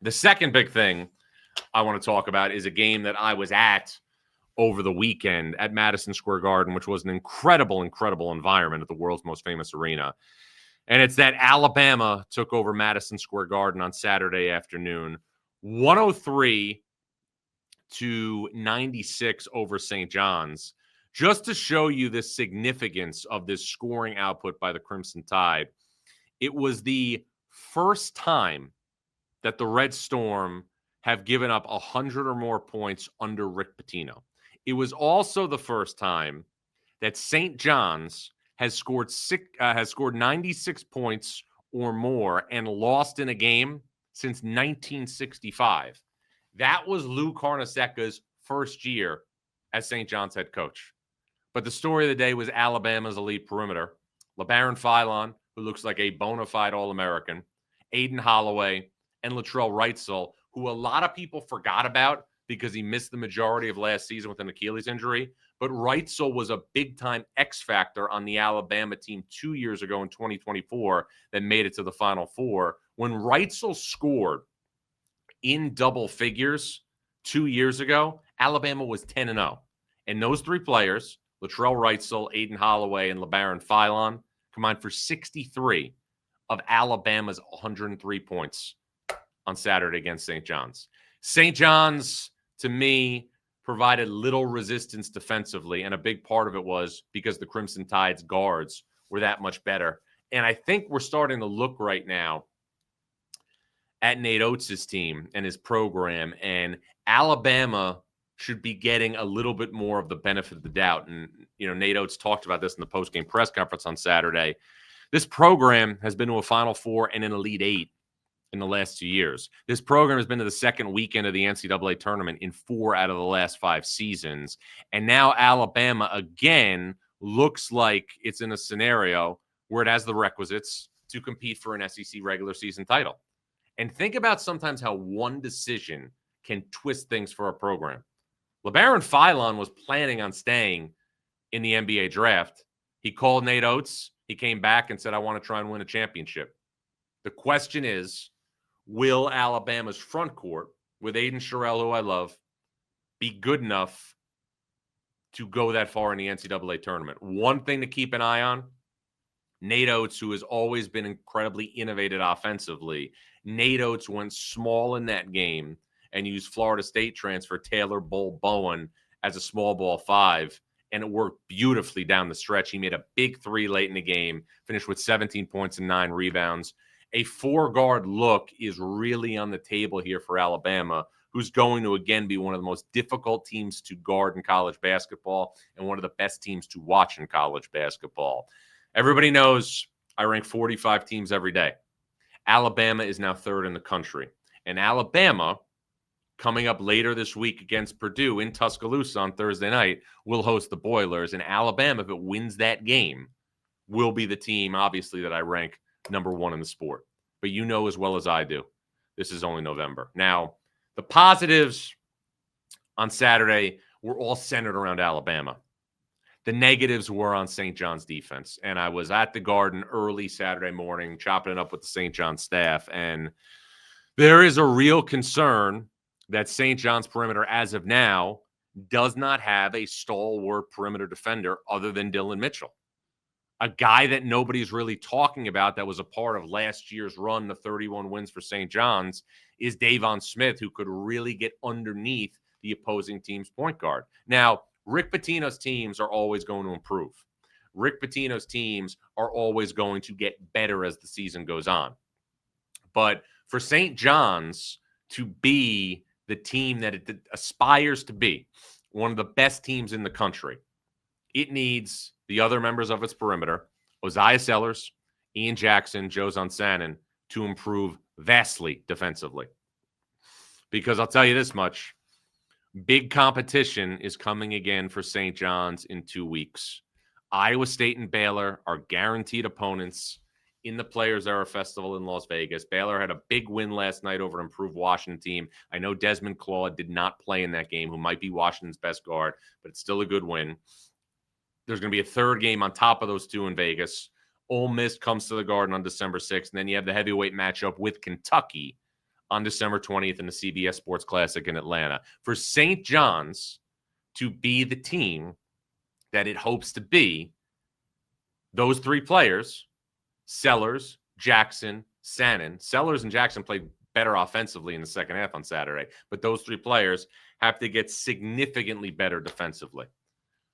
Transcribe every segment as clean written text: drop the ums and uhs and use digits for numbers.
The second big thing I want to talk about is a game that I was at over the weekend at Madison Square Garden, which was an incredible, incredible environment at the world's most famous arena. And it's that Alabama took over Madison Square Garden on Saturday afternoon, 103-96 over St. John's. Just to show you the significance of this scoring output by the Crimson Tide, it was the first time that the Red Storm have given up 100 or more points under Rick Pitino. It was also the first time that St. John's has scored 96 points or more and lost in a game since 1965. That was Lou Carnesecca's first year as St. John's head coach. But the story of the day was Alabama's elite perimeter. LeBaron Philon, who looks like a bona fide All-American, Aiden Holloway, and Latrell Wrightsell, who a lot of people forgot about because he missed the majority of last season with an Achilles injury. But Wrightsell was a big-time X factor on the Alabama team 2 years ago in 2024 that made it to the Final Four. When Wrightsell scored in double figures 2 years ago, Alabama was 10-0. And those three players, Latrell Wrightsell, Aiden Holloway, and LeBaron Philon, combined for 63 of Alabama's 103 points on Saturday against St. John's. St. John's, to me, provided little resistance defensively, and a big part of it was because the Crimson Tide's guards were that much better. And I think we're starting to look right now at Nate Oates' team and his program, and Alabama should be getting a little bit more of the benefit of the doubt. And, Nate Oates talked about this in the postgame press conference on Saturday. This program has been to a Final Four and an Elite Eight in the last 2 years. This program has been to the second weekend of the NCAA tournament in 4 out of the last 5 seasons. And now Alabama, again, looks like it's in a scenario where it has the requisites to compete for an SEC regular season title. And think about sometimes how one decision can twist things for a program. LeBaron Philon was planning on staying in the NBA draft. He called Nate Oates. He came back and said, I want to try and win a championship. The question is, will Alabama's front court, with Aiden Sherrill, who I love, be good enough to go that far in the NCAA tournament? One thing to keep an eye on, Nate Oates, who has always been incredibly innovative offensively, Nate Oates went small in that game and used Florida State transfer Taylor Bull Bowen as a small ball 5, and it worked beautifully down the stretch. He made a big 3 late in the game, finished with 17 points and 9 rebounds. A 4-guard look is really on the table here for Alabama, who's going to, again, be one of the most difficult teams to guard in college basketball and one of the best teams to watch in college basketball. Everybody knows I rank 45 teams every day. Alabama is now 3rd in the country. And Alabama, coming up later this week against Purdue in Tuscaloosa on Thursday night, will host the Boilers. And Alabama, if it wins that game, will be the team, obviously, that I rank number 1 in the sport. But you know as well as I do, this is only November. Now, the positives on Saturday were all centered around Alabama. The negatives were on St. John's defense. And I was at the Garden early Saturday morning, chopping it up with the St. John's staff. And there is a real concern that St. John's perimeter, as of now, does not have a stalwart perimeter defender other than Dylan Mitchell. A guy that nobody's really talking about that was a part of last year's run, the 31 wins for St. John's, is Davon Smith, who could really get underneath the opposing team's point guard. Now, Rick Pitino's teams are always going to improve. Rick Pitino's teams are always going to get better as the season goes on. But for St. John's to be the team that it aspires to be, one of the best teams in the country, it needs the other members of its perimeter, Osiah Sellers, Ian Jackson, Joe Zonsanen, to improve vastly defensively. Because I'll tell you this much, big competition is coming again for St. John's in 2 weeks. Iowa State and Baylor are guaranteed opponents in the Players Era Festival in Las Vegas. Baylor had a big win last night over an improved Washington team. I know Desmond Claude did not play in that game, who might be Washington's best guard, but it's still a good win. There's going to be a 3rd game on top of those 2 in Vegas. Ole Miss comes to the Garden on December 6th, and then you have the heavyweight matchup with Kentucky on December 20th in the CBS Sports Classic in Atlanta. For St. John's to be the team that it hopes to be, those three players, Sellers, Jackson, Sannon. Sellers and Jackson played better offensively in the second half on Saturday, but those three players have to get significantly better defensively.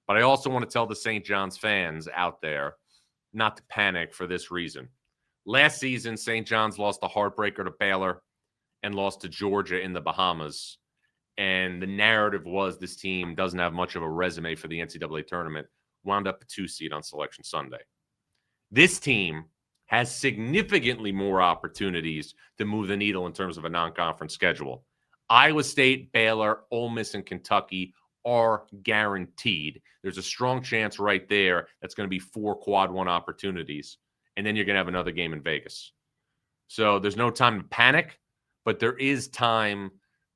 But I also want to tell the St. John's fans out there not to panic for this reason. Last season, St. John's lost a heartbreaker to Baylor and lost to Georgia in the Bahamas. And the narrative was this team doesn't have much of a resume for the NCAA tournament, wound up a 2 seed on Selection Sunday. This team has significantly more opportunities to move the needle in terms of a non-conference schedule. Iowa State, Baylor, Ole Miss, and Kentucky are guaranteed. There's a strong chance right there that's going to be 4 quad 1 opportunities, and then you're going to have another game in Vegas. So there's no time to panic, but there is time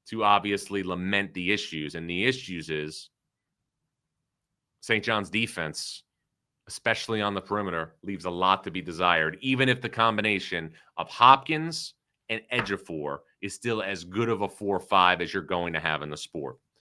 to obviously lament the issues. And the issues is St. John's defense, especially on the perimeter, leaves a lot to be desired, even if the combination of Hopkins and Ejiofor is still as good of a 4-5 as you're going to have in the sport.